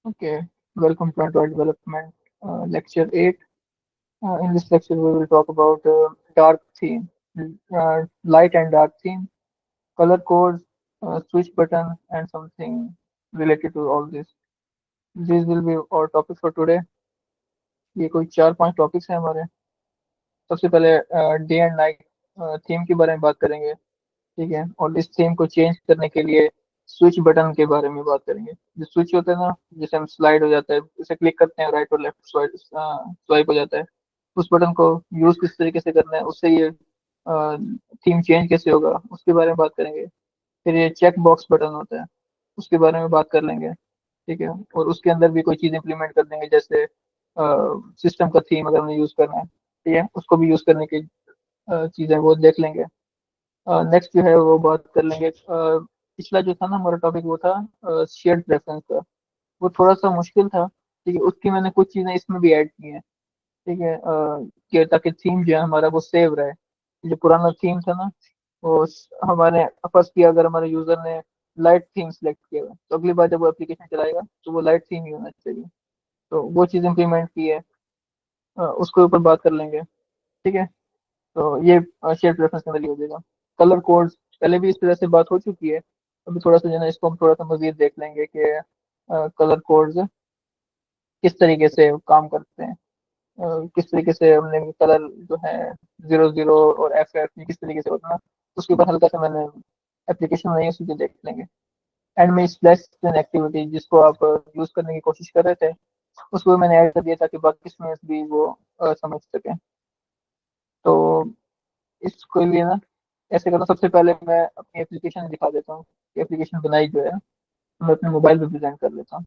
Okay, welcome to Android Development Lecture 8. In this lecture, we will talk about dark theme, light and dark theme, color codes, switch button, and something related to all this. These will be our topics for today. ये कोई चार पांच topics हैं हमारे। सबसे पहले day and night theme के बारे में बात करेंगे। ठीक है, और इस थीम को चेंज करने के लिए स्विच बटन के बारे में बात करेंगे। जो स्विच होता है ना, जैसे हम स्लाइड हो जाता है, उसे क्लिक करते हैं, राइट और लेफ्ट स्वाइप स्वाइप हो जाता है। उस बटन को यूज किस तरीके से करना है, उससे ये थीम चेंज कैसे होगा, उसके बारे में बात करेंगे। फिर ये चेक बॉक्स बटन होता है, उसके बारे में बात कर लेंगे। ठीक है, और उसके अंदर भी कोई चीज इंप्लीमेंट कर देंगे, जैसे सिस्टम का थीम अगर हमें यूज करना है, ठीक है, उसको भी यूज करने की चीजें वो देख लेंगे। नेक्स्ट जो है वो बात कर लेंगे। पिछला जो था ना हमारा टॉपिक, वो था शेयर्ड प्रेफरेंस का। वो थोड़ा सा मुश्किल था। ठीक है, उसकी मैंने कुछ चीजें इसमें भी ऐड की हैं। ठीक है, कि ताकि थीम जो है हमारा वो सेव रहे। जो पुराना थीम था ना, वो हमारे फर्स्ट किया, अगर हमारे यूजर ने लाइट थीम सेलेक्ट किया हुआ है, तो अगली बार जब वो एप्लीकेशन चलाएगा तो वो लाइट थीम ही होना चाहिए। तो वो चीज इंप्लीमेंट की है। उसके ऊपर बात कर लेंगे। ठीक है, तो ये शेयर प्रेफरेंस के अंदर ही हो जाएगा। कलर कोड्स पहले भी इस तरह से बात हो चुकी है। अभी थोड़ा सा जो है ना, इसको हम थोड़ा सा मजीद देख लेंगे कि कलर कोड्स किस तरीके से काम करते हैं। किस तरीके से हमने कलर जो है 00 और FF ये किस तरीके से होता है ना, उसके ऊपर हल्का सा मैंने एप्लीकेशन बनाई है, उसी को देख लेंगे। एंड में स्प्लैश एक्टिविटी जिसको आप यूज करने की कोशिश कर रहे थे, उसको मैंने ऐड कर दिया ताकि बाकी स्टूडेंट्स भी वो समझ सकें। तो इसके लिए ना, ऐसे करना, सबसे पहले मैं अपनी एप्लीकेशन दिखा देता हूँ। एप्लीकेशन बनाई जो है, मैं अपने मोबाइल पे प्रेजेंट कर लेता हूँ।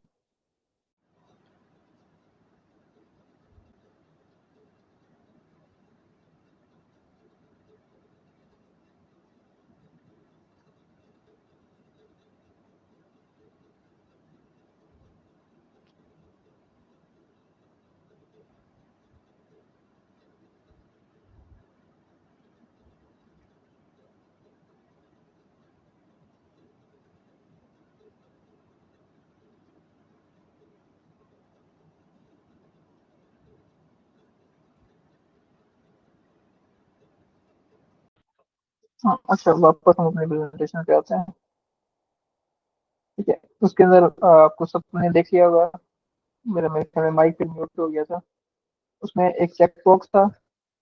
हाँ, अच्छा, वापस हम अपने प्रेजेंटेशन पे आते हैं। ठीक है, उसके अंदर आपको सबने देख लिया होगा। मेरे ख्याल में माइक पे म्यूट हो गया था। उसमें एक चेक बॉक्स था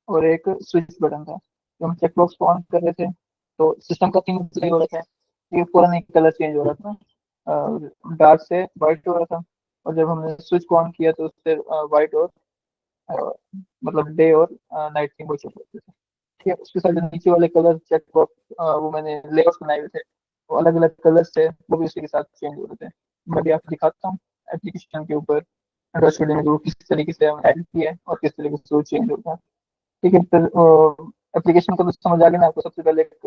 और एक स्विच बटन था। जब हम चेक बॉक्स को ऑन कर रहे थे तो सिस्टम का थीम प्ले हो रहा था। ये पूरा नहीं, कलर चेंज हो रहा था, डार्क से वाइट हो रहा था। और जब हमने स्विच को ऑन किया तो उससे वाइट और अ, मतलब डे और नाइट थीम वो चल रहे थे। ठीक है, उसके साथ जो नीचे वाले कलर चेक बॉक्स वो मैंने लेआउट बनाए हुए थे, वो अलग अलग कलर थे, वो भी उसी के साथ चेंज हो रहे थे। मैं भी आपको दिखाता हूँ एप्लीकेशन के ऊपर एंड्रॉइड स्टूडियो में वो किस तरीके से हम एडिट किया है और किस तरीके से वो चेंज होता है। ठीक है, फिर एप्लीकेशन को तो समझ आ गया ना आपको। सबसे पहले एक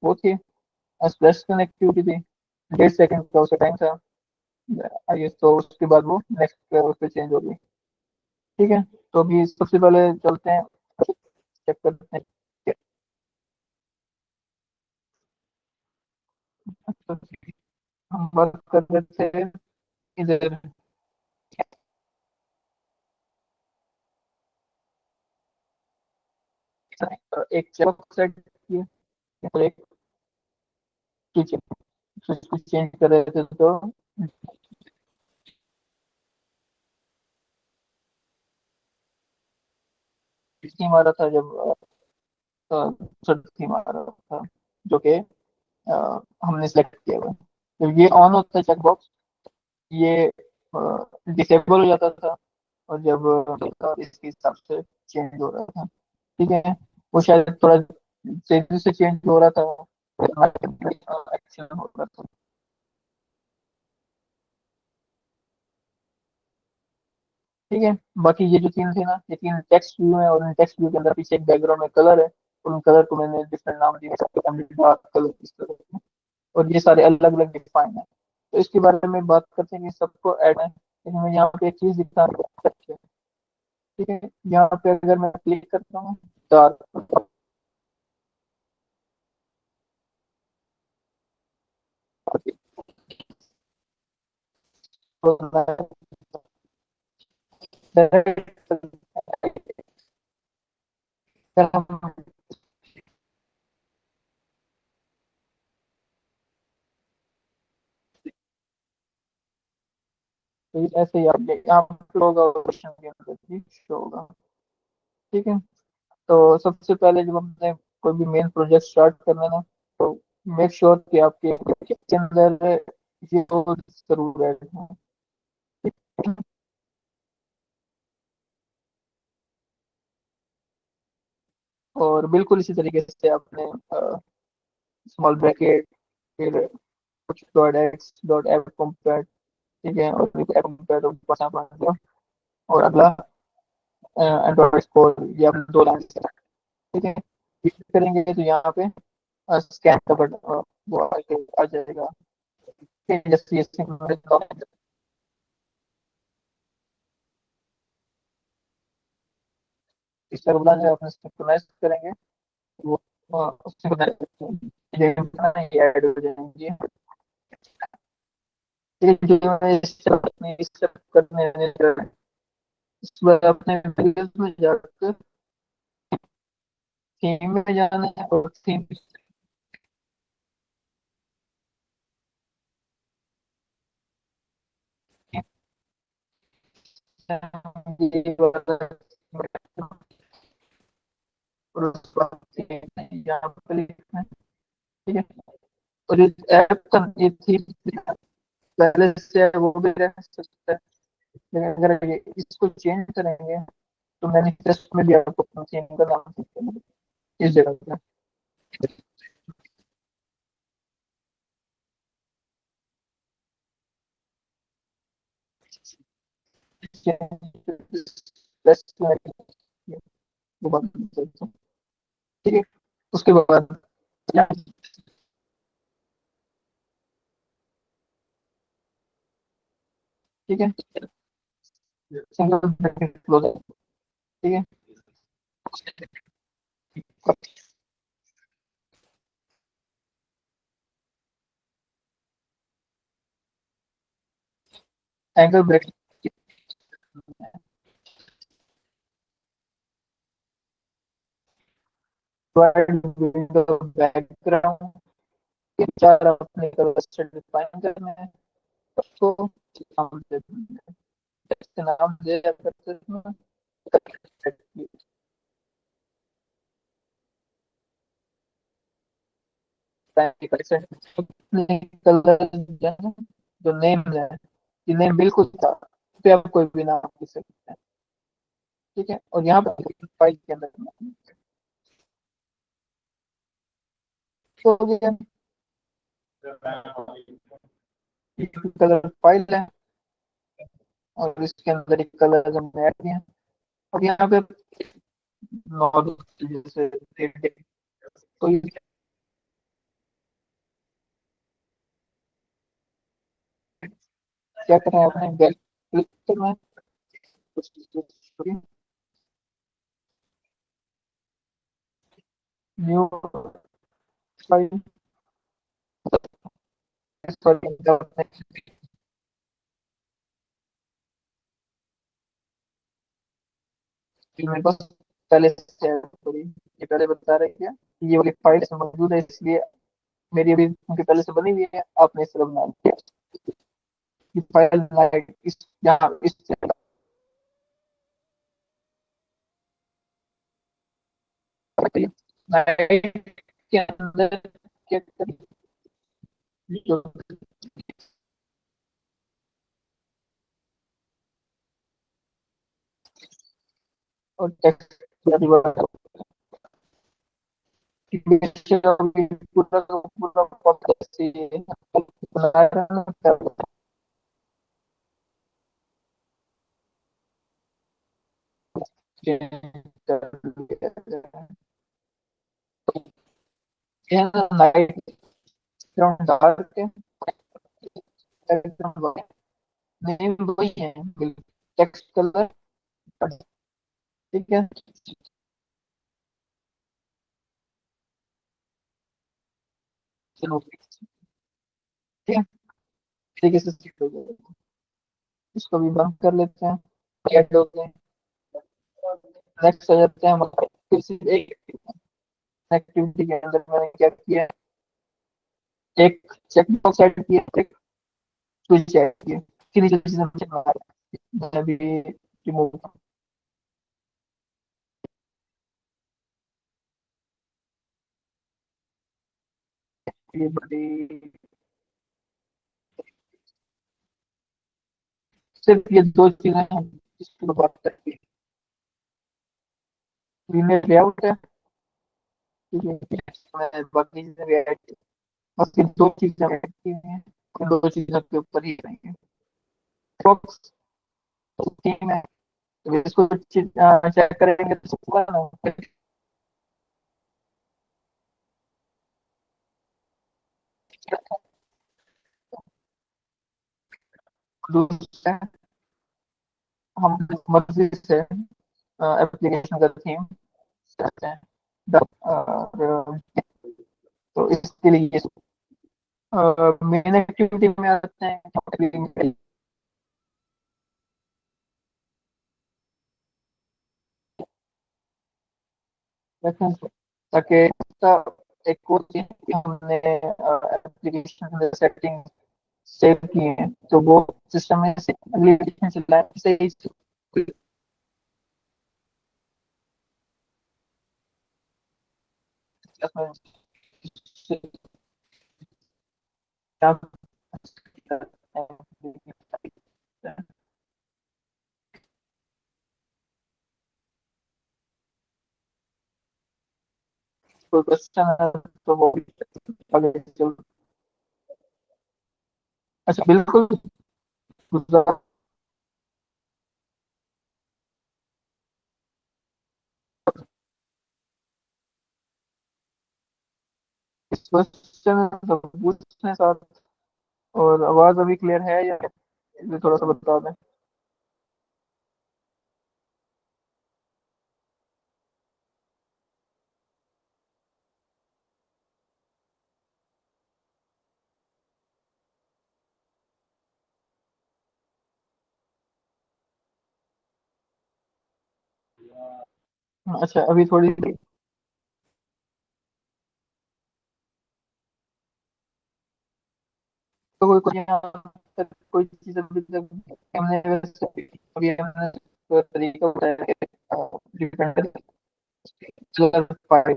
वो थी, स्प्लैश कनेक्टिविटी थी। 1.5 सेकंड का उसका टाइम था। आइए, तो उसके बाद वो नेक्स्ट उस पर चेंज हो गई। ठीक है, तो अभी सबसे पहले चलते हैं, चेक करते हैं। तो हम बात कर रहे थे इधर, एक चेक सेट किए और एक स्विच, स्विच को चेंज कर रहे थे तो थीम आ रहा था। जब थीम आ रहा था जो कि हमने सेलेक्ट किया हुआ है। तो ये ऑन होता है चेक बॉक्स, ये डिसेबल हो जाता था। और जब इसके हिसाब से चेंज हो रहा था। ठीक है, वो शायद थोड़ा तेजी से चेंज हो रहा था, एक्शन हो रहा था। ठीक है, बाकी ये जो तीन थे ना, ये तीन टेक्स्ट व्यू है, और इन टेक्स्ट व्यू के अंदर पीछे एक बैकग्राउंड में कलर है, और उन कलर को मैंने डिफरेंट नाम दिए, डार्क कलर इस तरह के। और ये सारे अलग अलग डिफाइन है। तो इसके बारे में बात करते हैं कि सबको ऐड है, लेकिन मैं यहाँ पे एक चीज दिखा रहा हूँ। ठीक है, यहाँ पे अगर मैं क्लिक करता हूँ डार्क, डायरेक्ट हम तो ऐसे ही आप यहाँ पे होगा क्वेश्चन के अंदर भी शो होगा। ठीक है। तो सबसे पहले जब हमने कोई भी मेन प्रोजेक्ट स्टार्ट करना है ना, तो मेक श्योर कि आपके के अंदर ये दो जरूर है। और बिल्कुल इसी तरीके से आपने स्मॉल ब्रैकेट, फिर कुछ dot x dot F compare, ठीक है, और एफ कंपेयर और अगला एंड्रॉइड स्कोर, ये आप दो लाइन से, ठीक है। क्लिक करेंगे तो यहाँ पे स्कैन का बटन वो आ जाएगा। फिर जैसे ये इस तरह बोला जाए अपने सिंक्रोनाइज करेंगे, वो सिंक्रोनाइज ये ऐड हो जाएंगे। ये जो मैं इस सब करने इस बार अपने वीडियोस में जाकर थीम में जाना है और थीम ये वाला और उस बाद यहाँ पे लिखना है, ठीक है। और इस ऐप का ये थीम पहले से है, वो भी रह सकता है, लेकिन अगर ये इसको चेंज करेंगे तो मैनिफेस्ट में भी आपको अपना थीम का नाम सकते हैं इस जगह पे। वो बात ठीक है। उसके बाद ठीक है, सिंगल ब्रैकेट क्लोज, ठीक है। एंगल ब्रैकेट विंडो बैकग्राउंड, ये चार अपने कलर से डिफाइन करने हैं। उसको नाम दे देंगे, टेक्स्ट नाम दे करते हैं कलर जो नेम है, ये नेम बिल्कुल था, पे आप कोई भी नाम लिख सकते हैं, ठीक है। और यहाँ पर फाइल के अंदर हो गया कलर फाइल है, और इसके अंदर एक कलर हमने ऐड किया। अब यहाँ पे नॉर्मल जैसे कोई क्या करना है, अपने क्लिक करना है, न्यू फाइल, मेरे पास पहले से है थोड़ी, ये पहले बता रही है, ये वाली फाइल इसमें मौजूद है, इसलिए मेरी अभी उनके पहले से बनी हुई है, आपने इस तरह बना लिया ये फाइल लाइक इस यहाँ इस लाइट के अंदर क्या करें, जो और टेक्स्ट पूरा पूरा पॉडकास्ट बना रहा है, नाइट ग्राउंड डार्क है, बैकग्राउंड नहीं वही है, टेक्स्ट कलर, ठीक है। चलो ठीक है, ठीक है, से शिफ्ट हो जाएगा। इसको भी बंद कर लेते हैं। ऐड हो गए। नेक्स्ट आ जाते हैं हमारे फिर से एक एक्टिविटी के अंदर मैंने क्या किया, एक चेक बॉक्स ऐड किया, एक स्विच ऐड किया, तीन चीजें मुझे बना मैं भी रिमूव ये बड़ी, सिर्फ ये दो चीजें हैं जिसकी बात करती है। लीनियर लेआउट है, ठीक है, इसमें बाकी चीजें भी ऐड की, बस ये दो चीजें ऐड की हैं, इन दो चीजों के ऊपर ही रहेंगे। बॉक्स थीम है, तो इसको चेक करेंगे तो होगा ना, दूसरा हम मर्जी से एप्लीकेशन का थीम करते हैं। और तो इसके लिए मेन एक्टिविटी में आते हैं, ताकि इसका एक और चीज कि हमने एप्लीकेशन में सेटिंग सेव की है तो वो सिस्टम में से अगली एप्लीकेशन चलाए से ही कोई क्वेश्चन है तो वो भी आगे चल। अच्छा बिल्कुल, इस क्वेश्चन तो पूछने साथ, और आवाज अभी क्लियर है या ये थोड़ा सा बता दें। अच्छा अभी थोड़ी, तो कोई कोई कोई चीज अभी तक हमने वैसे अभी हमने तो तरीका बताया कि डिपेंड कर पाए।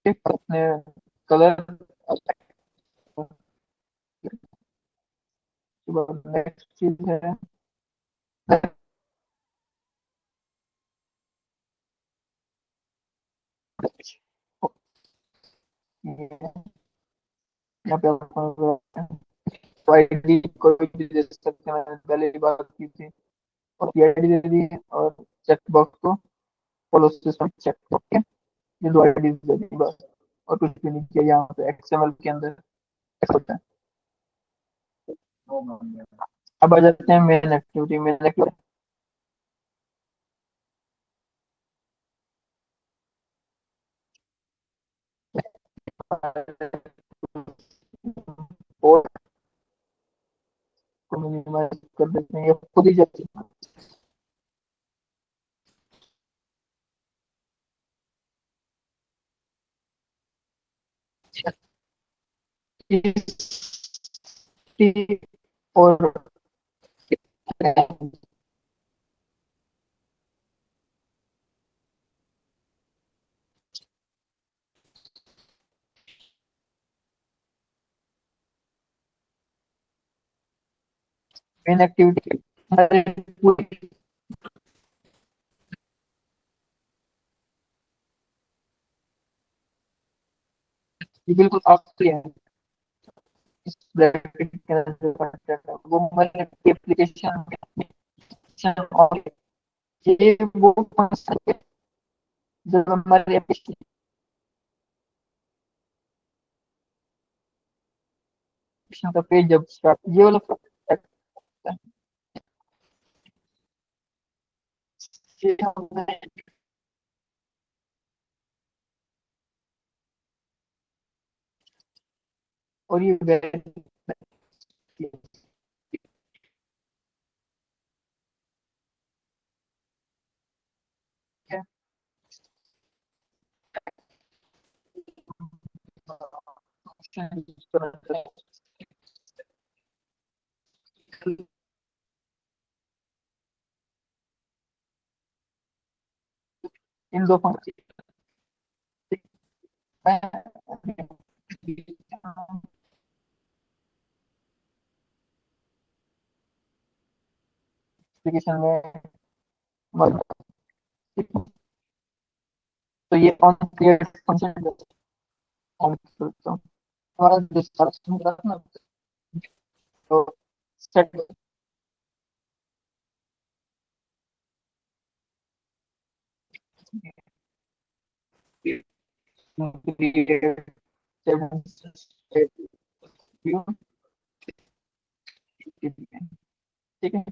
अपने कलर, नेक्स्ट चीज है यहाँ पे आईडी कोई भी दे सकते हैं, मैंने पहले ही बात की थी, और आईडी दे दी है, और चेक बॉक्स को फॉलो सिस्टम चेक ओके, ये दो आईडी दे दी बस, और कुछ भी नहीं किया यहाँ पे एक्सएमएल के अंदर होता है। अब आ जाते हैं मेन एक्टिविटी, मेन एक्टिविटी और को मिनिमाइज कर देते हैं, ये खुद ही जब और मेन एक्टिविटी बिल्कुल आपकी है, इस ब्रैकेट के अंदर जो कंटेंट है वो मैंने एप्लीकेशन और ये वो फंक्शन है जब हमारे एप्लीकेशन का पेज जब स्टार्ट ये वाला फंक्शन है, ये हमने और ये वेरी है। इन दो फंक्शन एप्लीकेशन में मतलब, तो ये ऑन क्रिएट फंक्शन ऑन करता हूँ हमारा डिस्ट्रक्शन रखना तो सेट क्रिएट ठीक है।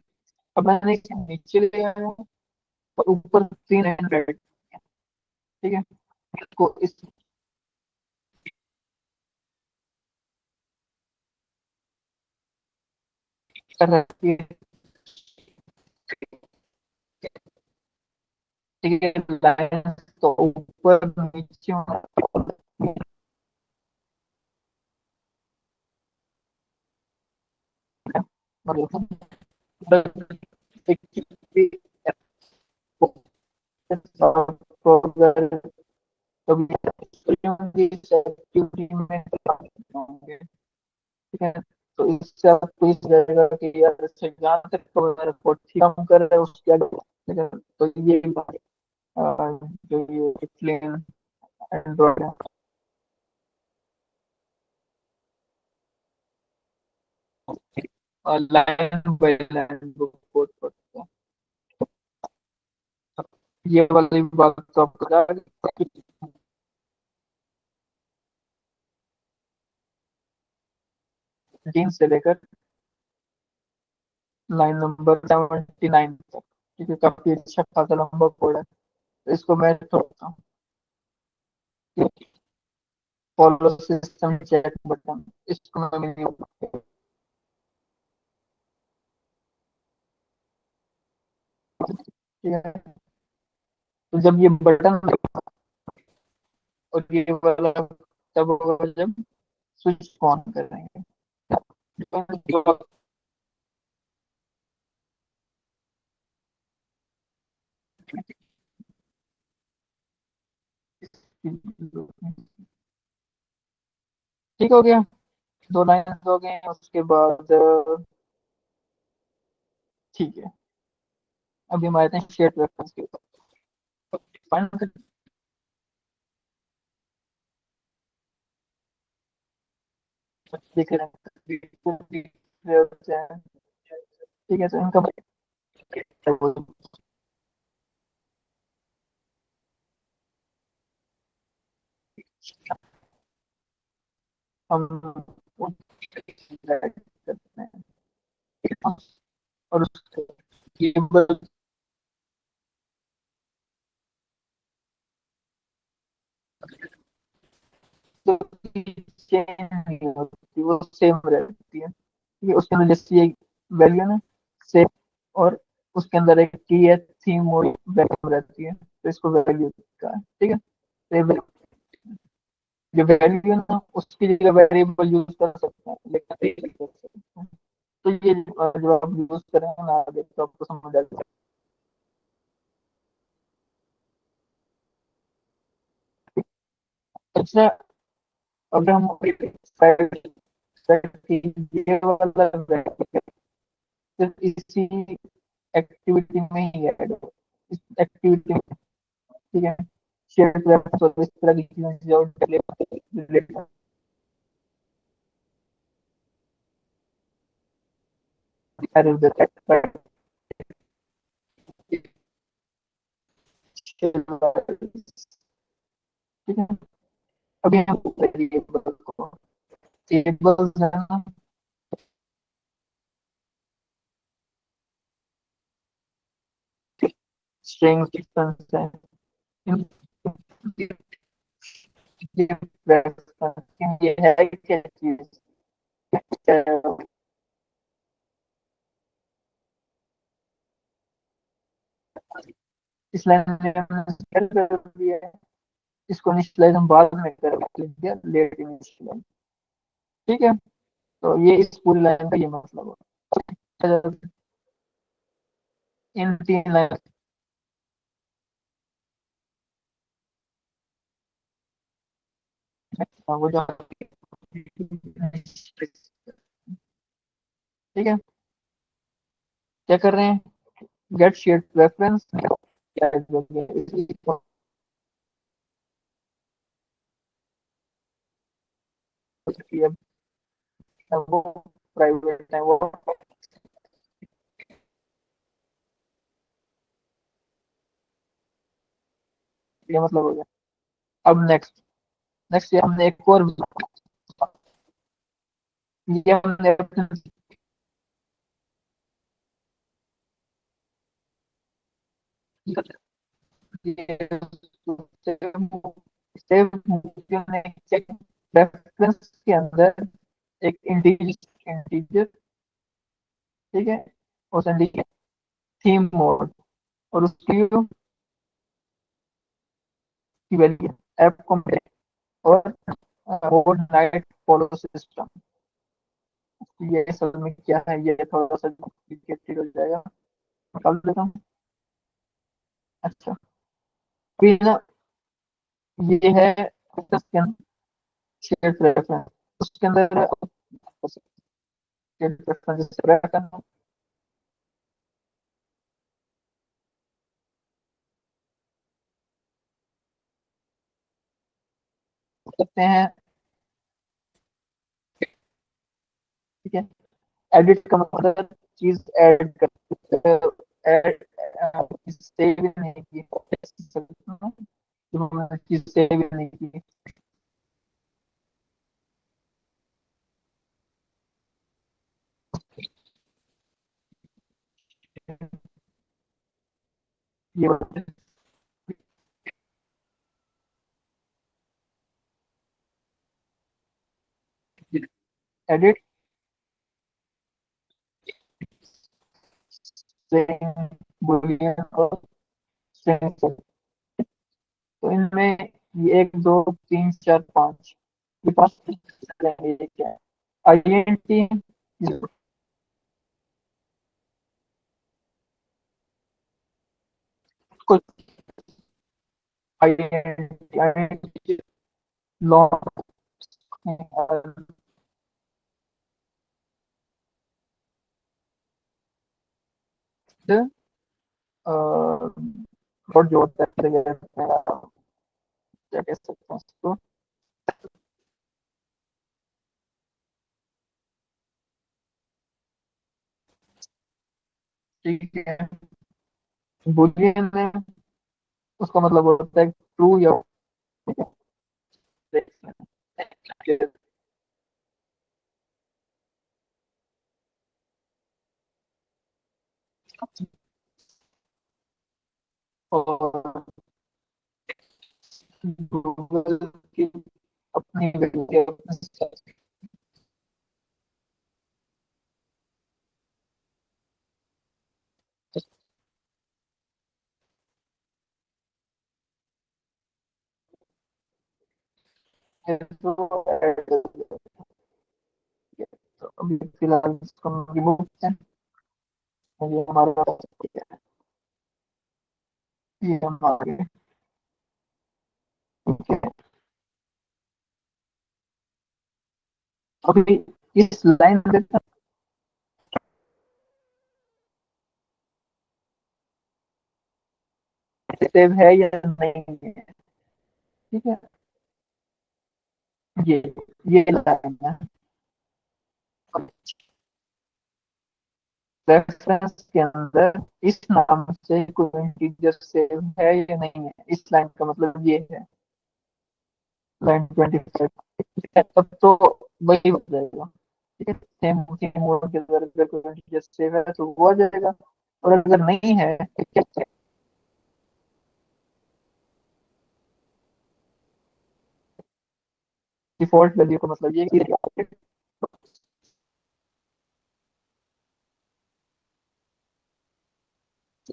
अब मैंने इसे नीचे ले आया हूँ और ऊपर तीन एंड्रॉइड, ठीक है। इसको इस तरह की, ठीक है, लाइन तो ऊपर नीचे मतलब होंगे, ठीक है। तो इससे आपको इस जाएगा कि यार इससे जहाँ तक तो मेरा कोड ठीक काम कर रहा है उसके आगे, ठीक है। तो ये जो ये प्लेन एंड्रॉइड है, और लाइन बाय लाइन कोड करते हैं। ये वाली बात तो आपको तीन से लेकर लाइन नंबर 79 तक, ठीक है। काफी अच्छा खासा लंबा कोड है। तो इसको मैं छोड़ता हूँ। फॉलो सिस्टम चेक बटन, इसको मैं नहीं, ठीक है। तो जब ये बटन और ये वाला तब होगा जब स्विच ऑन करेंगे। ठीक हो गया, दो लाइन हो गए, उसके बाद ठीक है। अभी हम आते हैं शेयर रेफरेंस के ऊपर। दिख रहे हैं, ठीक है। तो इनका हम करते हैं और उसके केबल चेंज नहीं होती, वो सेम रहती है, ठीक है। उसके अंदर जैसे ये वैल्यू ना सेम, और उसके अंदर एक की है थीम और वैल्यू रहती है, तो इसको वैल्यू का, ठीक है। तो ये वैल्यू है ना, उसकी जगह वेरिएबल यूज कर सकते हैं, लेकिन नहीं कर सकते हैं। तो ये जो आप यूज करेंगे ना आगे तो आपको समझ आ जाएगा। अच्छा, अगर हम साइड ये वाला सिर्फ इसी एक्टिविटी में ही ऐड हो, इस एक्टिविटी में, ठीक है। शेयर प्रेफरेंस और इस तरह की चीजें जो रिलेटेड एरर देता है, ठीक है। अभी हम टेबल को, टेबल्स है ना, स्ट्रिंग डिफरेंस है, इन- ये है क्या चीज, इस लाइन में हमने सेट कर दिया है। इसको इनिशियलाइज हम बाद में करेंगे लेट इनिशियलाइज। ठीक है, तो ये इस पूरी लाइन का ये मतलब है। इन तीन लाइन वो जो ठीक है, क्या कर रहे हैं, गेट शेयर रेफरेंस वो प्राइवेट है वो, ये मतलब हो गया। अब नेक्स्ट, नेक्स्ट ये हमने एक और, ये हमने रेफरेंस के अंदर एक इंटीजर, इंटीजर ठीक है, और लिखे थीम मोड, और उसकी की वैल्यू ऐप कॉम्प्लेक्स और मोड नाइट फॉलो सिस्टम। ये असल में क्या है, ये थोड़ा सा कॉम्प्लिकेटेड हो जाएगा, निकाल देता हूँ। अच्छा, फिर ना ये है उसके अंदर शेयर रेफरेंस, उसके अंदर शेयर रेफरेंस करना सकते हैं। ठीक है, एडिट का मतलब चीज ऐड कर, ऐड सेव नहीं की, जो हमने चीज सेव नहीं की। ये एडिट स्ट्रिंग बूलियन और स्ट्रिंग, तो इनमें ये एक दो तीन चार पाँच, ये पांच ये क्या है, आईएनटी, कुछ आईएनटी, आईएनटी लॉन्ग और जो होता है क्या कह सकते हैं उसको, ठीक है, बूलियन में उसका मतलब होता है ट्रू या और गूगल की अपनी वैल्यू, तो अभी फिलहाल इसको रिमूव करते हैं, ये हमारा ये हम आगे, ठीक है। अभी इस लाइन में सेव है या नहीं है, ठीक है, ये ये लाइन है, रेफरेंस के अंदर इस नाम से कोई इंटीजर सेव है या नहीं है, इस लाइन का मतलब ये है, लाइन 25, ठीक है, तब तो वही बन जाएगा। ठीक है, सेम उसी मोड के अंदर अगर कोई इंटीजर सेव है तो वो आ जाएगा, और अगर नहीं है तो क्या, डिफॉल्ट वैल्यू का मतलब ये है कि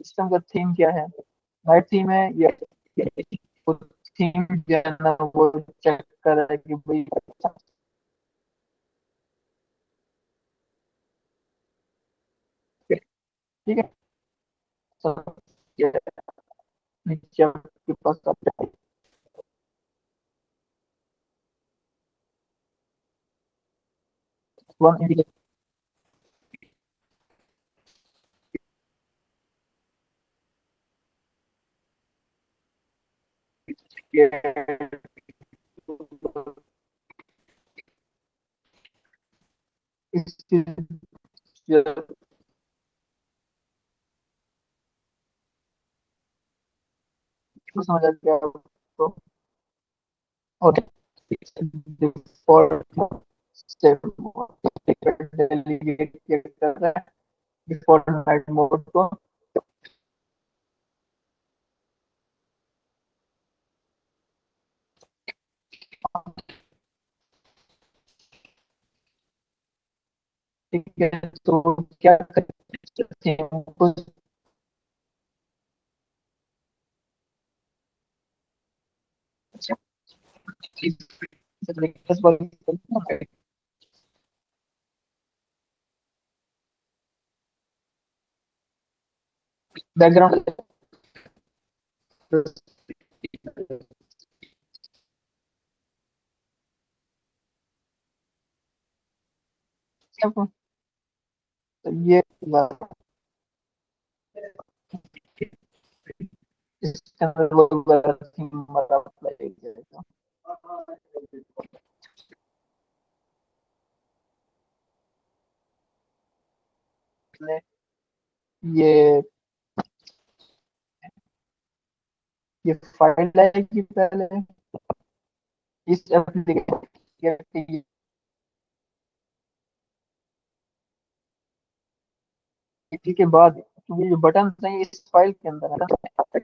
सिस्टम का थीम क्या है, नाइट थीम है या थीम जो है ना वो चेक कर रहा है कि भाई ठीक है। तो ये नीचे आपके पास वन इंडिकेटर, इस चीज को समझ आ गया आपको। और डिफॉल्ट स्टेट डेलीगेट किया कर रहा है डिफॉल्ट नाइट मोड को। ठीक है, तो क्या कर सकते हैं कुछ बैकग्राउंड ये इसके अंदर वो मतलब अप्लाई करेगा। ये ये फाइल आएगी पहले इस एप्लीकेशन के बाद, ये जो बटन है इस फाइल के अंदर है।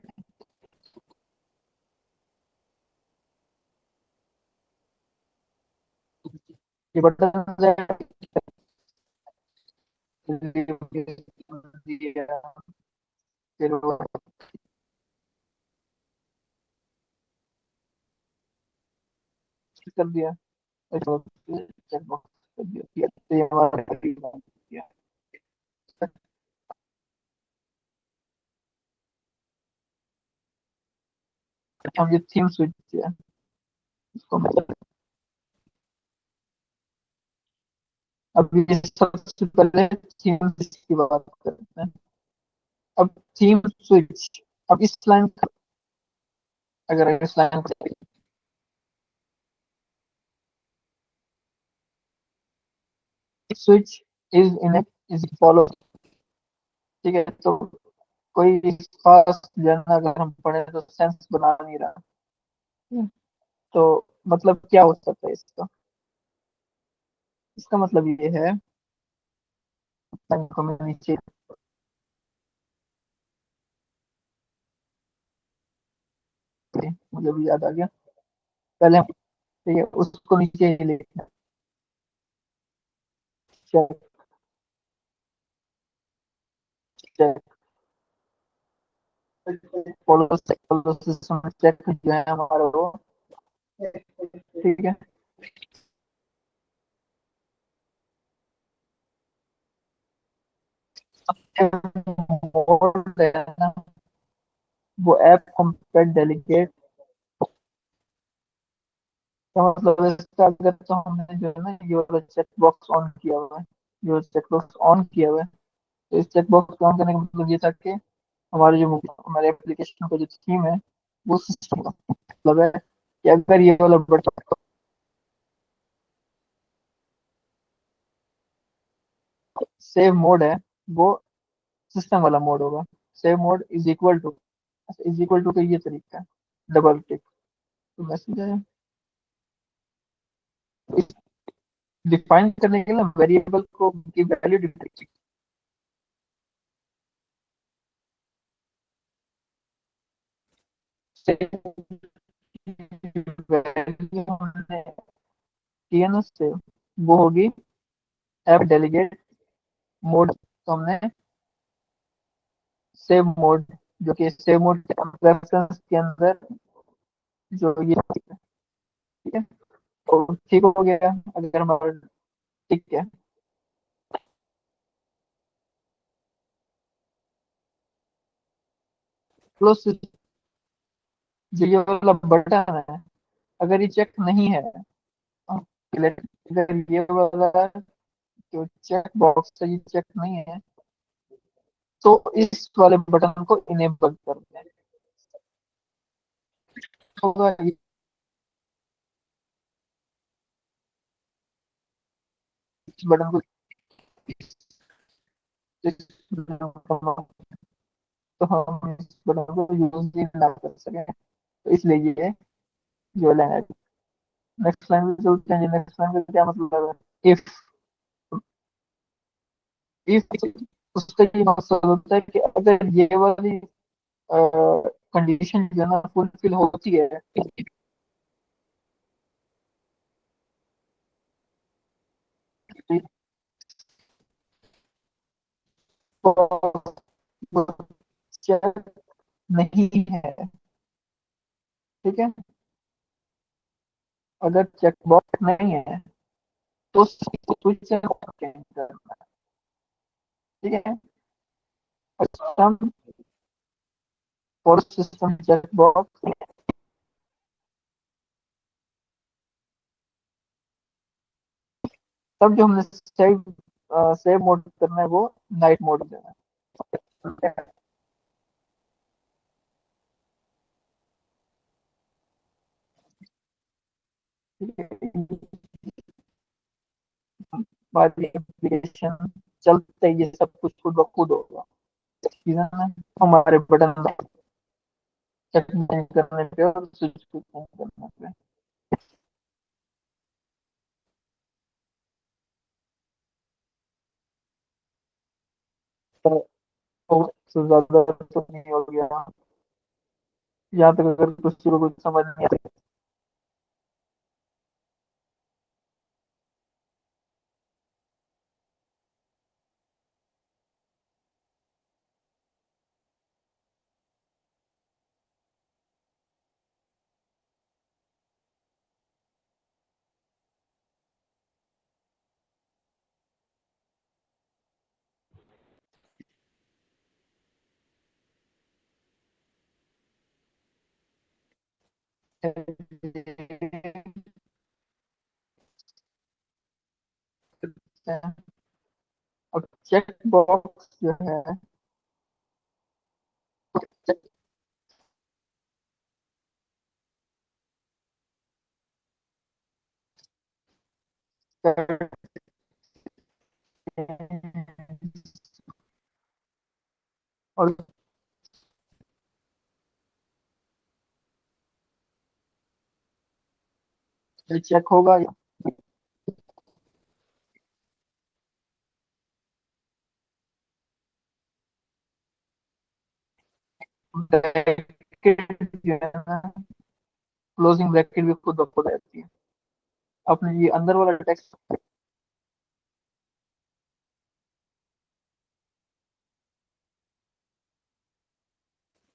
ये बटन फिर वो कर दिया, चेकबॉक्स कर दिया, तो ये हमारा किया। हम ये थीम स्विच किया इसको मतलब। अब ये सबसे पहले थीम की बात करते हैं। अब थीम स्विच, अब इस लाइन, अगर इस line switch is in is follow, ठीक है। तो कोई खास जनरल अगर हम पढ़े तो सेंस बना नहीं रहा। तो मतलब क्या हो सकता है इसका, इसका मतलब ये है, को मैं नीचे मुझे भी याद आ गया। पहले ठीक है उसको नीचे ही लिखना, check check follow follow system check जो है हमारा वो, ठीक है। मोड है ना, वो ऐप कंपेट डेलीगेट का मतलब है इसका, अगर तो हमने जो है ना ये वाला चेक बॉक्स ऑन किया हुआ है, ये चेक बॉक्स ऑन किया हुआ है, तो इस चेक बॉक्स को ऑन करने का मतलब ये था कि हमारे जो हमारे एप्लीकेशन का जो थीम है वो सिस्टम का मतलब है कि अगर ये वाला बटन सेव मोड है वो सिस्टम वाला मोड होगा। Save mode is equal to का ये तरीका है, डबल टिक तो मैसेज आया। डिफाइन करने के लिए वेरिएबल को की वैल्यू डिफाइन, वैल्यू हमने की है ना सेव, वो होगी ऐप डेलीगेट मोड, तो हमने सेव मोड, जो कि सेव मोड प्रेफरेंस के अंदर जो ये ठीक है। तो ठीक हो गया अगर हमारा, ठीक है। क्लोज, जो ये वाला बटन है, अगर ये चेक नहीं है, अगर ये वाला जो चेक बॉक्स है ये चेक नहीं है, तो इस वाले बटन को इनेबल कर दें। होगा ये इस बटन को, इस बटन को, तो हम इस बटन को यूज ही ना कर सकें, तो इसलिए ये जो लाइन है। नेक्स्ट लाइन में चलते हैं। नेक्स्ट लाइन का क्या मतलब है? इफ उसका ये मकसद होता है कि अगर ये वाली कंडीशन जो है ना फुलफिल होती है, तो चेक नहीं है, ठीक है। अगर चेक बॉक्स नहीं है तो स्विच करना, ठीक है। System, for system check box, तब जो हमने सेव मोड करना है वो नाइट मोड देना है, ठीक है। हमारी एप्लीकेशन चलते ही ये सब कुछ खुद ब खुद होगा, ठीक है ना। हमारे बटन चेक करने पे और स्विच को ऑन करने पे। तो तो ज्यादा तो नहीं हो गया, यहाँ तक अगर किसी को कुछ समझ नहीं आता। अब चेक बॉक्स जो है, और चेक होगा, ब्रैकेट जो है ना, क्लोजिंग ब्रैकेट भी खुद ब खुद रहती है। अपने ये अंदर वाला टेक्स्ट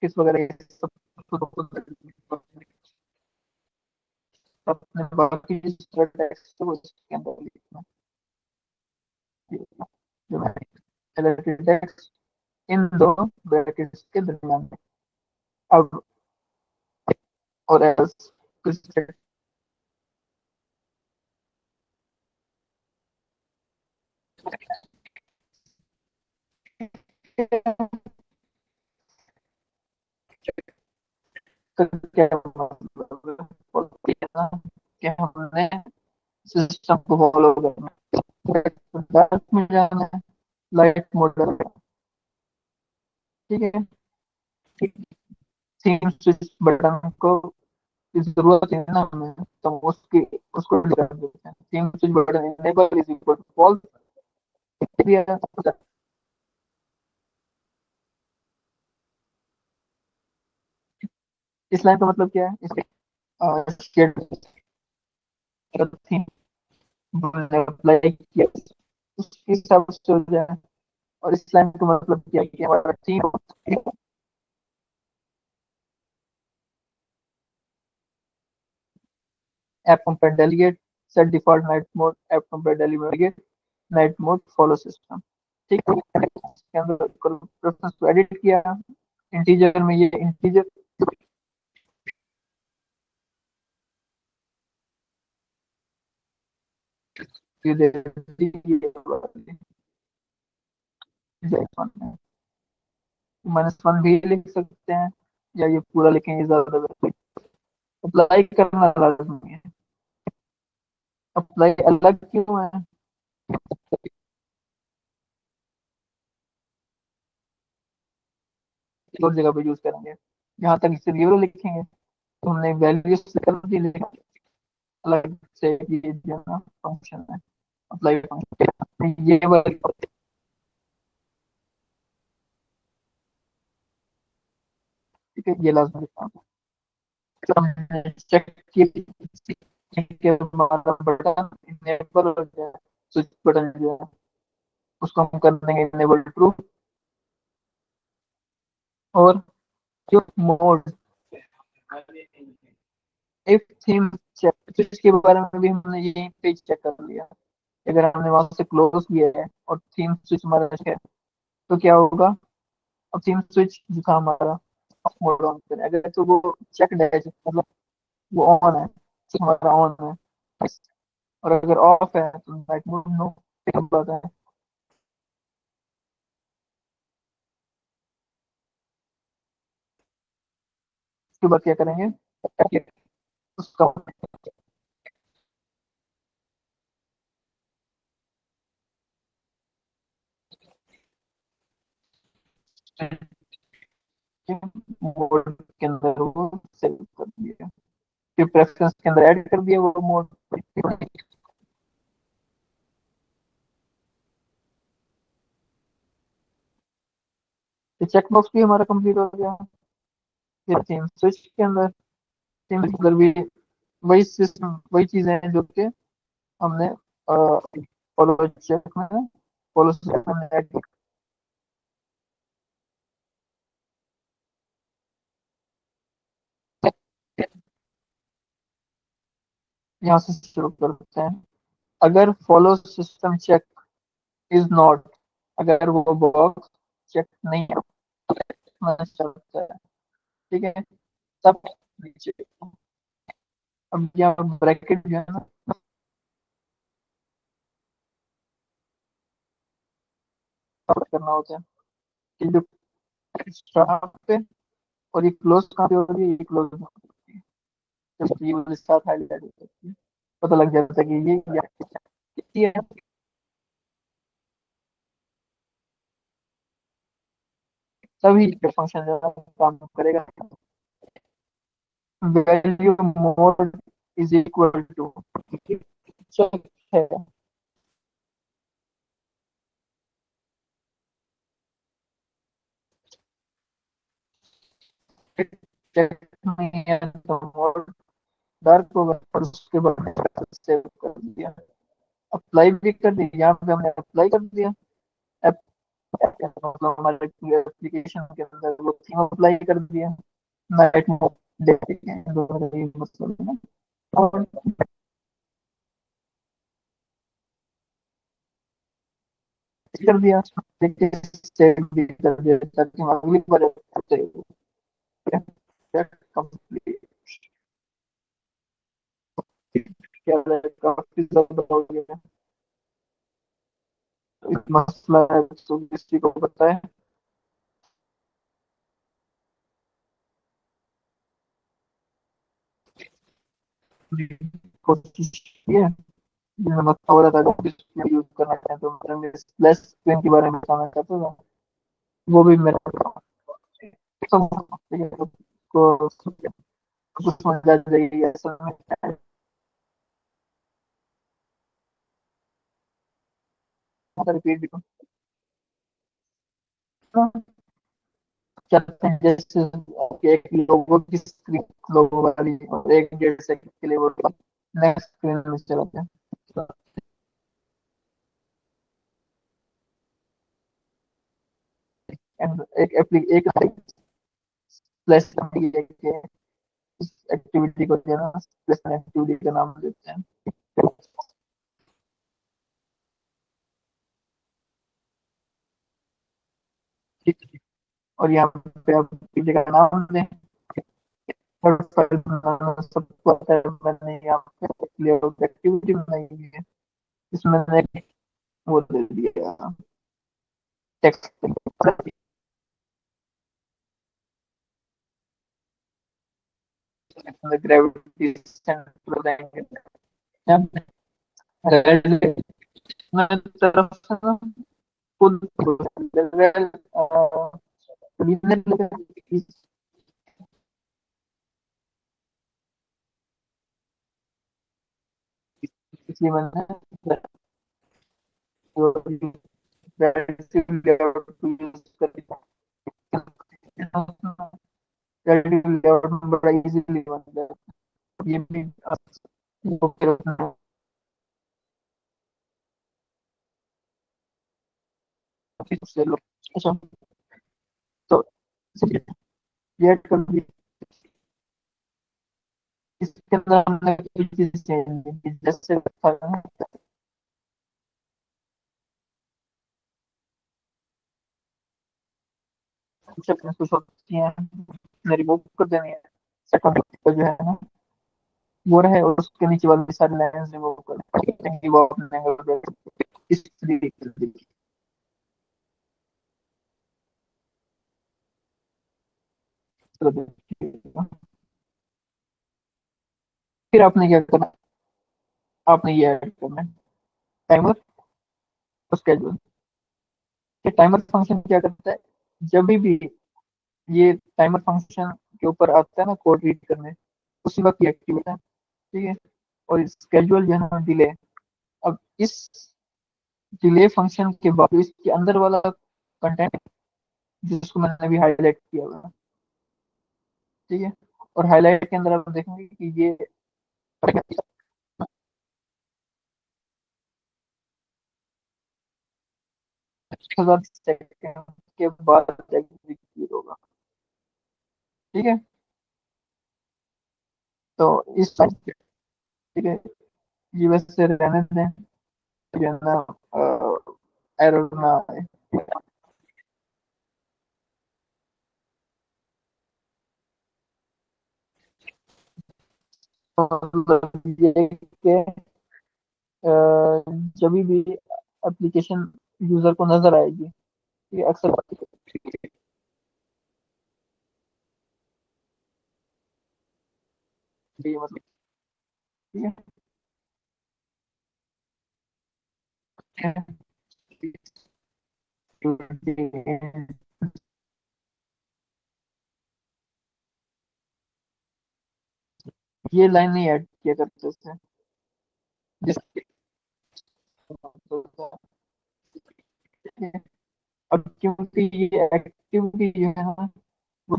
किस वगैरह ये सब खुद ब खुद रहती है। अपने बाकी टेक्स्ट को इसके अंदर लिखना, जो है टेक्स्ट इन दो ब्रैकेट्स के दरमियान में। अब और एल्स क्या मतलब है कि हमने सिस्टम को फॉलो करना है, डार्क में जाना है, लाइट मोड करना है, ठीक है। थीम स्विच बटन को की जरूरत है ना हमें, तो हम उसकी उसको कर देते हैं। Theme switch button enable is equal to false, इस लाइन का मतलब क्या है? इसके शेड थीम अप्लाई किया उसके हिसाब से हो जाए, और इस लाइन का मतलब क्या है कि हमारा theme app compare delegate set default night mode app compare delegate night mode follow system। ठीक है, इसके अंदर प्रेफरेंस को एडिट किया, इंटीजर में ये इंटीजर दे दी, माइनस वन भी लिख सकते हैं, या ये पूरा लिखेंगे ज्यादा बेहतर। अप्लाई करना लाजमी है। अप्लाई अलग क्यों है? एक और जगह पे यूज करेंगे, यहाँ तक इसे जीरो लिखेंगे तो हमने वैल्यूज कर दी, लेकिन अलग से ये जो है ना फंक्शन है, अप्लाई फंक्शन ये वाली, ठीक है, ये लाजमी लिखना है। तो हमने चेक किया कि हमारा बटन इनेबल हो गया, स्विच बटन जो है उसको हम कर देंगे इनेबल ट्रू। और जो मोड इफ थीम चेक, तो इसके बारे में भी हमने यही पेज चेक कर लिया। अगर हमने वहां से क्लोज किया है और थीम स्विच हमारा है तो क्या होगा? अब थीम स्विच जो था हमारा मोड ऑन करें, अगर तो वो चेक है मतलब वो ऑन है, तो हमारा ऑन है, और अगर ऑफ है तो नाइट मोड नो। बात है, उसके बाद क्या करेंगे? उसका मोड के अंदर वो सेव कर दिया, फिर प्रेफरेंस के अंदर ऐड कर दिया वो मोड। तो चेक बॉक्स भी हमारा कंप्लीट हो गया। फिर थीम स्विच के अंदर, थीम के अंदर भी वही सिस्टम, वही चीजें हैं जो कि हमने फॉलो चेक में, फॉलो चेक में ऐड किया। यहाँ से शुरू करते हैं। अगर follow system check is not, अगर वो बॉक्स चेक नहीं है चलता है, ठीक है, तब नीचे, अब यहाँ ब्रैकेट जो है ना कवर करना होता है कि जो स्टार्ट पे, और ये क्लोज कहाँ पे हो रही है, ये क्लोज कहाँ पे होती है, जब ये वाली साथ हाईलाइट हो जाती है, पता लग जाता है कि ये है। तभी ये फंक्शन जो है काम करेगा। Value mode is equal to check है, चेक नहीं है तो मोड डार्क होगा, और उसके बाद सेव कर दिया, अप्लाई भी कर दिया, यहाँ पे हमने अप्लाई कर दिया। ऐप मतलब हमारे एप्लीकेशन के अंदर वो थीम अप्लाई कर दिया, नाइट मोड डे के मतलब है ना। और कर दिया, देखिए सेव भी कर दिया ताकि हम अगली बार कंप्लीट, क्या काफी ज्यादा हो गया मसला है, तो किसी को पता है? कोशिश की है, जिसमें मसला हो रहा था डिस्प्ले यूज करना है तो मैं स्प्लैश स्क्रीन के बारे में बताना चाहता था, वो भी मेरा सब को कुछ समझ आ जाएगी ऐसा में। रिपीट भी चलते हैं, जैसे एक लोगो की स्क्रीन, लोगो वाली, और एक 1.5 सेकंड के लिए वो नेक्स्ट स्क्रीन में चलाते हैं। एंड एक प्लस है कि इस एक्टिविटी को जो है ना प्लस एक्टिविटी का नाम देते हैं। ठीक है। और यहाँ पे आप एक्टिविटी का नाम दें और फाइल बनाना सबको आता है। मैंने यहाँ पे लेआउट एक्टिविटी बनाई हुई है, इसमें मैंने वो दे दिया टेक्स्ट ग्रेविटी सेंटर देंगे। रेड तरफ से ना फुल लेवल इसलिए मैंने लेआउट यूज कर लेआउट में बड़ा इजीली बन जाता है। ये भी वो फिर अपना से लो। अच्छा, तो ये ऐड कर दी। इसके अंदर हमने कोई चीज चेंज नहीं की, जैसे था ना कुछ अपने कुछ होती हैं रिमूव कर देनी है। सेकंड जो है ना वो रहे, और उसके नीचे वाली सारी लाइंस रिमूव कर देंगे, वो अपने इस तरीके से। फिर आपने क्या करना, आपने ये ऐड करना है टाइमर और स्केड्यूल। ये टाइमर फंक्शन क्या करता है, जब भी ये टाइमर फंक्शन के ऊपर आता है ना कोड रीड करने, उसी वक्त ये एक्टिव होता है। ठीक है। और स्केड्यूल जो है ना डिले। अब इस डिले फंक्शन के बाद इसके अंदर वाला कंटेंट जिसको मैंने अभी हाईलाइट किया हुआ है, ठीक है, और हाईलाइट के अंदर आप देखेंगे कि ये 1000 सेकेंड के बाद एग्जीक्यूट होगा। ठीक है। तो इस टाइम पे ठीक है, ये वैसे रहने दें, जो है ना एरर ना आए। तो मतलब ये कि जब भी एप्लीकेशन यूजर को नजर आएगी, ये अक्सर ये मतलब ठीक है। ये लाइन नहीं ऐड किया करते उससे जिसके अब क्योंकि ये एक्टिविटी जो है ना वो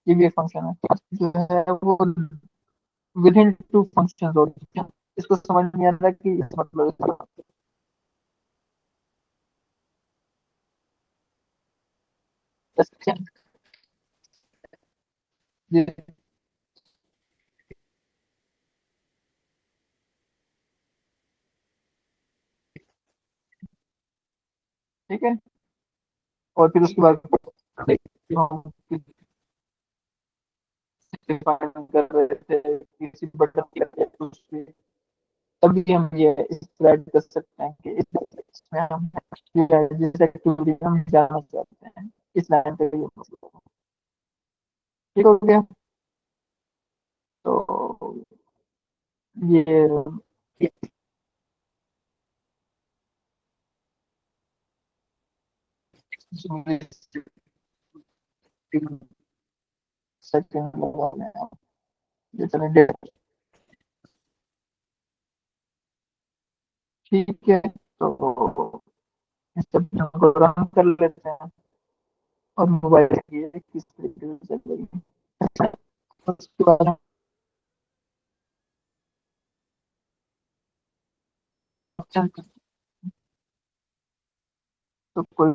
ये भी एक फंक्शन है जो है वो विद इन टू फंक्शन होते हैं। इसको समझ नहीं आ रहा कि मतलब इसका ये ठीक है। और फिर उसके बाद हम डिफाइन कर रहे थे किसी बटन के उस पे, तभी हम ये स्लाइड कर सकते हैं कि इसमें हम जिस एक्टिविटी हम जाना चाहते हैं इस लाइन पे ये ठीक हो गया। तो ये सेकंड लगाने हैं जितने डेट। ठीक है, तो इस सब को रन कर लेते हैं और मोबाइल की किस तरीके से चल रही है। उसके बाद चल तो कोई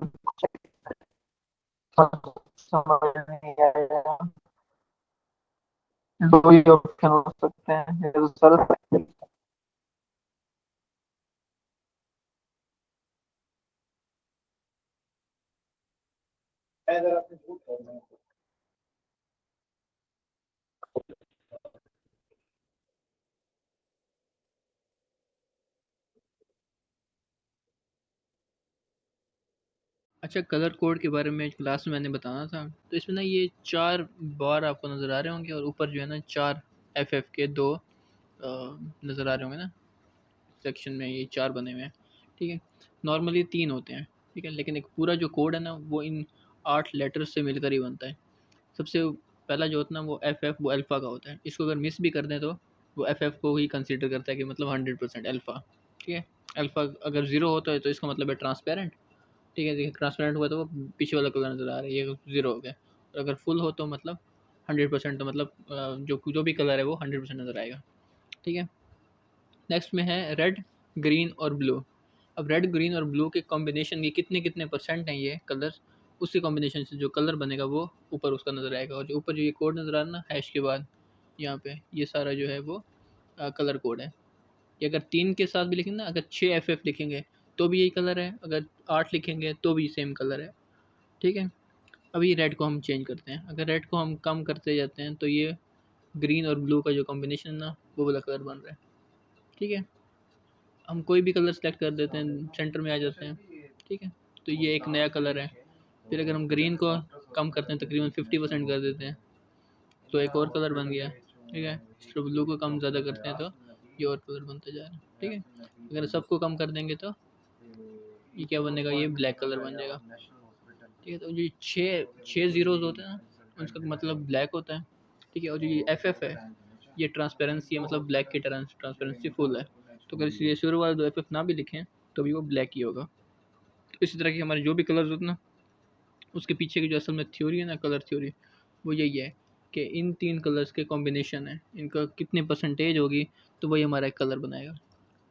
समझ नहीं आएगा। दो ही ऑप्शन हो सकते हैं, या तो सरल अच्छा, कलर कोड के बारे में क्लास में मैंने बताना था। तो इसमें ना ये 4 बार आपको नज़र आ रहे होंगे और ऊपर जो है ना 4 एफ के 2 नज़र आ रहे होंगे ना, सेक्शन में ये 4 बने हुए हैं। ठीक है, नॉर्मली 3 होते हैं। ठीक है, लेकिन एक पूरा जो कोड है ना वो इन 8 लेटर्स से मिलकर ही बनता है। सबसे पहला जो होता है ना वो वो अल्फ़ा का होता है। इसको अगर मिस भी कर दें तो वो को ही कंसिडर करता है कि मतलब 100% अल्फ़ा। ठीक है, अल्फ़ा अगर ज़ीरो होता है तो इसका मतलब है ट्रांसपेरेंट। ठीक है, देखिए ट्रांसपेरेंट हुआ तो वो पीछे वाला कलर नज़र आ रहा है, ये ज़ीरो हो गया। और अगर फुल हो तो मतलब 100%, तो मतलब जो जो भी कलर है वो 100% नज़र आएगा। ठीक है, नेक्स्ट में है रेड, ग्रीन और ब्लू। अब रेड, ग्रीन और ब्लू के कॉम्बिनेशन के कितने कितने परसेंट हैं ये कलर, उसी कॉम्बिनेशन से जो कलर बनेगा वो ऊपर उसका नज़र आएगा। और जो ऊपर जो ये कोड नज़र आ रहा है ना हैश के बाद, यहाँ पे ये सारा जो है वो कलर कोड है। ये अगर 3 के साथ भी लिखेंगे ना, अगर 6 एफ लिखेंगे तो भी यही कलर है, अगर 8 लिखेंगे तो भी सेम कलर है। ठीक है, अभी रेड को हम चेंज करते हैं। अगर रेड को हम कम करते जाते हैं तो ये ग्रीन और ब्लू का जो कॉम्बिनेशन है ना वो वाला कलर बन रहा है। ठीक है, हम कोई भी कलर सेलेक्ट कर देते हैं, सेंटर में आ जाते हैं। ठीक है, तो ये एक नया कलर है। फिर अगर हम ग्रीन को कम करते हैं, तकरीबन 50% कर देते हैं, तो एक और कलर बन गया। ठीक है, फिर ब्लू को कम ज़्यादा करते हैं तो ये और कलर बनता जा रहा है। ठीक है, अगर सबको कम कर देंगे तो ये क्या बनेगा, ये ब्लैक कलर बन जाएगा। ठीक है, तो जो छः छः ज़ीरोज़ होते हैं ना उसका मतलब ब्लैक होता है। ठीक है, और जो ये एफ है ये ट्रांसपेरेंसी है, मतलब ब्लैक की तरह ट्रांसपेरेंसी फुल है। तो अगर ये शुरू वाले दो एफ ना भी लिखें तो भी वो ब्लैक ही होगा। तो इसी तरह के हमारे जो भी कलर्स होते हैं ना उसके पीछे की जो असल में थ्योरी है ना, कलर थ्योरी, वो यही है कि इन 3 कलर्स के कॉम्बिनेशन है, इनका कितने परसेंटेज होगी तो वही हमारा एक कलर बनाएगा।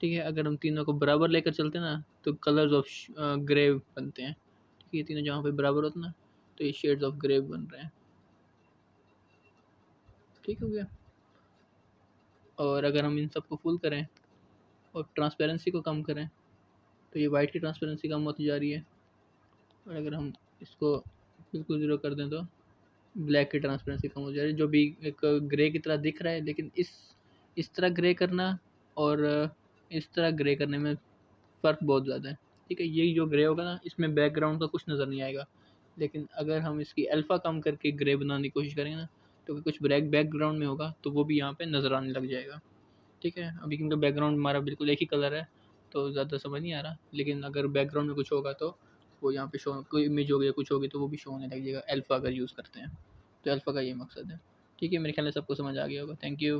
ठीक है, अगर हम तीनों को बराबर लेकर चलते हैं ना तो कलर्स ऑफ ग्रे बनते हैं। ठीक है, तीनों जहाँ पे बराबर होते हैं ना तो ये शेड्स ऑफ ग्रे बन रहे हैं। ठीक हो गया। और अगर हम इन सबको फुल करें और ट्रांसपेरेंसी को कम करें तो ये वाइट की ट्रांसपेरेंसी कम होती जा रही है। और अगर हम इसको बिल्कुल ज़ीरो कर दें तो ब्लैक की ट्रांसपेरेंसी कम हो जा रही है, जो भी एक ग्रे की तरह दिख रहा है। लेकिन इस तरह ग्रे करना और इस तरह ग्रे करने में फ़र्क बहुत ज़्यादा है। ठीक है, यही जो ग्रे होगा ना इसमें बैकग्राउंड का कुछ नज़र नहीं आएगा। लेकिन अगर हम इसकी अल्फ़ा कम करके ग्रे बनाने की कोशिश करेंगे ना तो कुछ ब्लैक बैकग्राउंड में होगा तो वो भी यहाँ पे नज़र आने लग जाएगा। ठीक है, अभी क्योंकि बैकग्राउंड हमारा बिल्कुल एक ही कलर है तो ज़्यादा समझ नहीं आ रहा। लेकिन अगर बैकग्राउंड में कुछ होगा तो वो यहाँ पे शो, कोई इमेज होगी या कुछ होगी तो वो भी शो होने लग जाएगा, अल्फ़ा अगर यूज़ करते हैं। तो अल्फ़ा का ये मकसद है। ठीक है, मेरे ख्याल से सबको समझ आ गया होगा। Thank you.